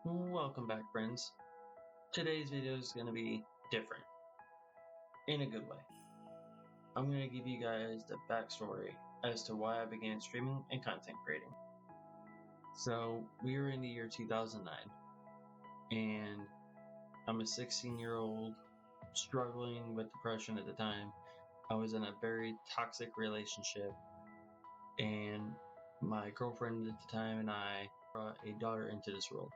Welcome back, friends. Today's video is going to be different in a good way. I'm going to give you guys the backstory as to why I began streaming and content creating. So, we are in the year 2009, and I'm a 16-year-old struggling with depression at the time. I was in a very toxic relationship, and my girlfriend at the time and I brought a daughter into this world.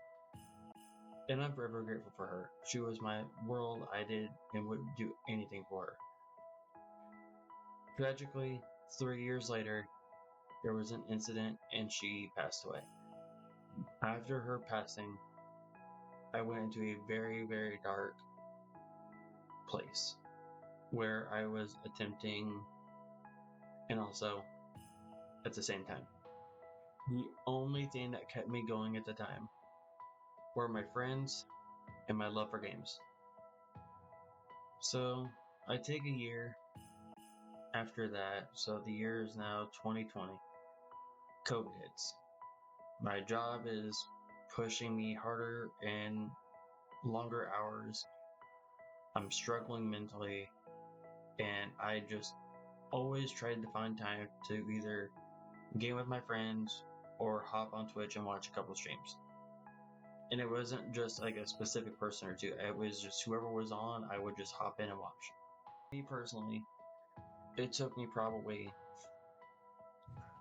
And I'm forever grateful for her. She was my world. I did and would do anything for her. Tragically, 3 years later, there was an incident and she passed away. After her passing, I went into a very, very dark place where I was attempting and also at the same time. The only thing that kept me going at the time were my friends and my love for games. So I take a year after that, so the year is now 2020. COVID hits. My job is pushing me harder and longer hours. I'm struggling mentally, and I just always tried to find time to either game with my friends or hop on Twitch and watch a couple streams. And it wasn't just like a specific person or two, it was just whoever was on, I would just hop in and watch. Me personally, it took me probably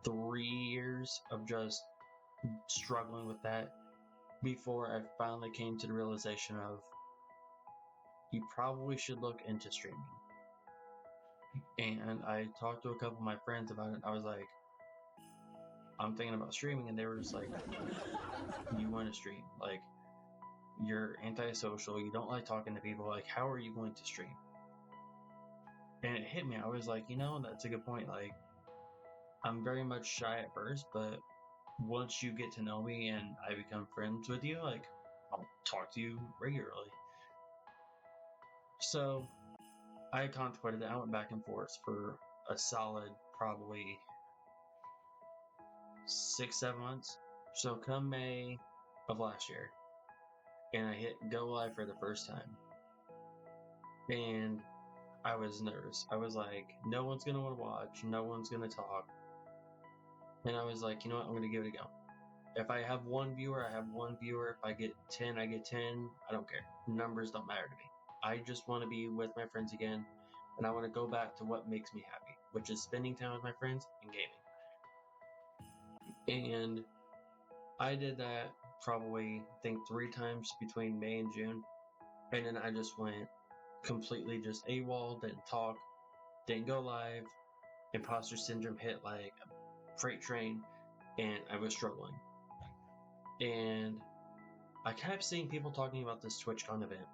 3 years of just struggling with that before I finally came to the realization of you probably should look into streaming. And I talked to a couple of my friends about it. I was like, I'm thinking about streaming, and they were just like, you want to stream? Like, you're antisocial, you don't like talking to people, like, how are you going to stream? And it hit me. I was like, that's a good point. Like, I'm very much shy at first, but once you get to know me and I become friends with you, like, I'll talk to you regularly. So I contemplated that. I went back and forth for a solid probably 6-7 months. So come May of last year, and I hit go live for the first time, and I was nervous. I was like, no one's gonna want to watch, no one's gonna talk, and I was like, you know what, I'm gonna give it a go. If I have one viewer, I have one viewer. If I get 10, I get 10. I don't care. Numbers don't matter to me. I just want to be with my friends again, and I want to go back to what makes me happy, which is spending time with my friends and gaming. And I did that probably, I think, 3 times between May and June. And then I just went completely just AWOL, didn't talk, didn't go live. Imposter syndrome hit like a freight train, and I was struggling. And I kept seeing people talking about this TwitchCon event.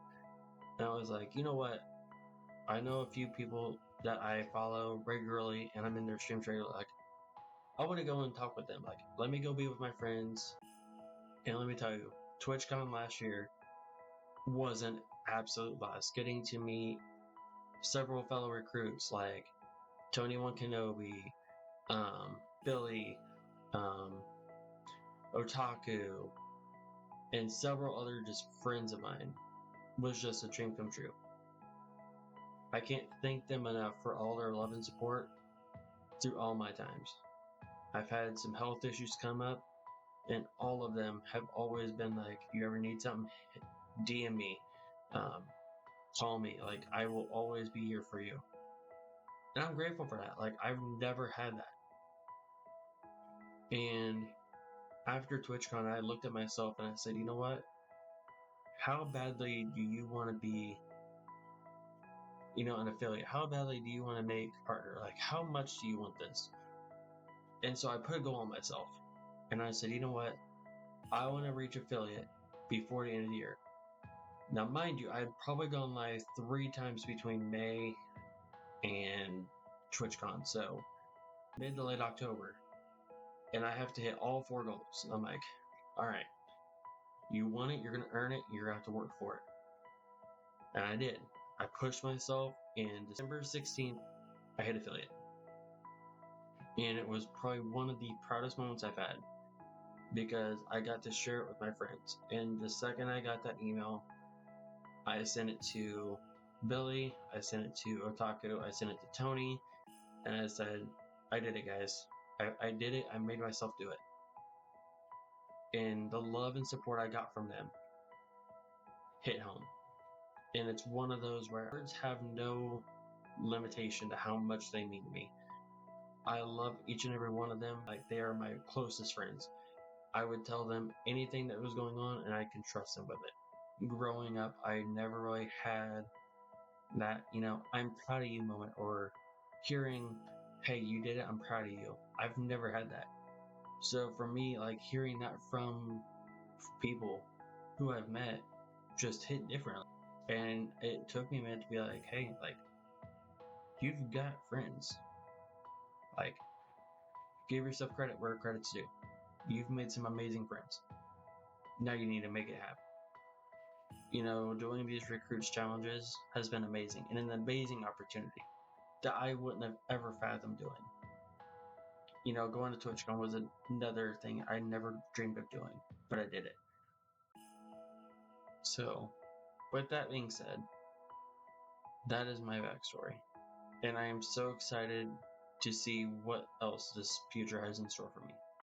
And I was like, you know what? I know a few people that I follow regularly, and I'm in their streams regularly. Like, I want to go and talk with them. Like, let me go be with my friends. And let me tell you, TwitchCon last year was an absolute blast. Getting to meet several fellow recruits like Tony One Kenobi, Billy, Otaku, and several other just friends of mine was just a dream come true. I can't thank them enough for all their love and support through all my times. I've had some health issues come up, and all of them have always been like, you ever need something, DM me, call me. Like, I will always be here for you. And I'm grateful for that. Like, I've never had that. And after TwitchCon, I looked at myself and I said, you know what? How badly do you want to be, an affiliate? How badly do you want to make a partner? Like, how much do you want this? And so I put a goal on myself. And I said, you know what? I want to reach affiliate before the end of the year. Now, mind you, I've probably gone live 3 times between May and TwitchCon. So mid to late October. And I have to hit all 4 goals. And I'm like, all right, you want it, you're going to earn it, you're going to have to work for it. And I did. I pushed myself, and December 16th, I hit affiliate. And it was probably one of the proudest moments I've had. because I got to share it with my friends. And the second I got that email, I sent it to Billy, I sent it to Otaku, I sent it to Tony, and I said, I did it, guys. I did it. I made myself do it. And the love and support I got from them hit home. And it's one of those where words have no limitation to how much they mean to me. I love each and every one of them like they are my closest friends. I would tell them anything that was going on and I can trust them with it. Growing up, I never really had that, I'm proud of you moment or hearing, hey, you did it, I'm proud of you. I've never had that. So for me, like hearing that from people who I've met just hit differently. And it took me a minute to be like, hey, like, you've got friends. Like, give yourself credit where credit's due. You've made some amazing friends. Now you need to make it happen. Doing these recruits challenges has been amazing and an amazing opportunity that I wouldn't have ever fathomed doing. Going to TwitchCon was another thing I never dreamed of doing, but I did it. So, with that being said, that is my backstory. And I am so excited to see what else this future has in store for me.